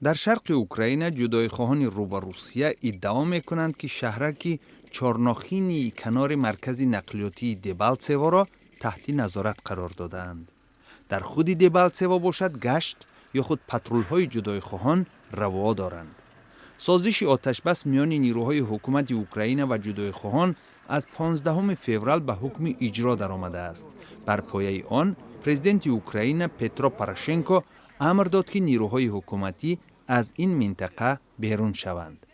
در شرق اوکراین جدایی‌خواهان رو به روسیه ادعا می‌کنند که شهرک چارناخینی کنار مرکز نقلیاتی دبالتسوو را تحت نظارت قرار دادند. در خود دبالتسوو باشد گشت یا خود پترول‌های جدایی‌خواهان روا دارند. سازش آتش بس میان نیروهای حکومت اوکراین و جدایی‌خواهان از 15 فوریه به حکم اجرا درآمده است. بر پایه آن پرزیدنت اوکراین پترو پوروشنکو امر داد که نیروهای حکومتی از این منطقه بیرون شوند.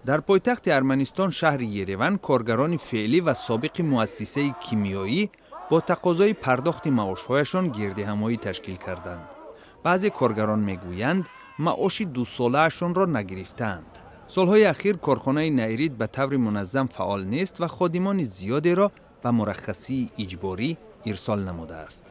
در پایتخت ارمنستان شهر یریون کارگران فعلی و سابق مؤسسه کیمیایی با تقاضای پرداخت معاش‌هایشان گردهمایی تشکیل کردند. بعضی کارگران میگویند معاش 2 ساله‌شان را نگرفتند. سالهای اخیر کارخانه نیرید به طور منظم فعال نیست و خادمان زیادی را به مرخصی اجباری ارسال نموده است.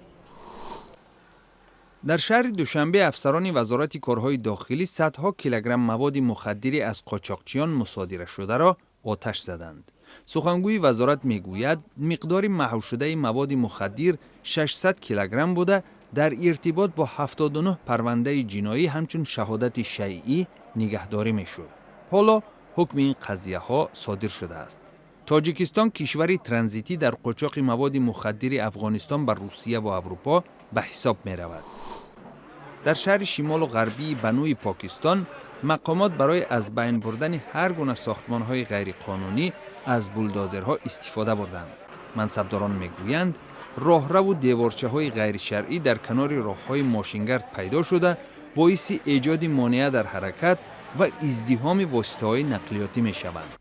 در شهر دوشنبه افسران وزارت کارهای داخلی صدها کیلوگرم مواد مخدر از قاچاقچیان مصادره شده را آتش زدند. سخنگوی وزارت میگوید مقدار محو شده مواد مخدر 600 کیلوگرم بوده در ارتباط با 79 پرونده جنایی همچون شهادت شیعی نگهداری میشد. حالا حکم این قضیه ها صادر شده است. تاجیکستان کشوری ترانزیتی در قاچاق مواد مخدر افغانستان به روسیه و اروپا به حساب می رود. در شهر شمال و غربی بنوی پاکستان مقامات برای از بین بردن هر گونه ساختمان‌های غیرقانونی از بولدوزرها استفاده بردند. منصبداران میگویند راهرو و دیوارچه‌های غیر شرعی در کنار راه‌های ماشینگرد پیدا شده باعث ایجاد مانع در حرکت و ازدحام واسطه‌های نقلیاتی می‌شوند.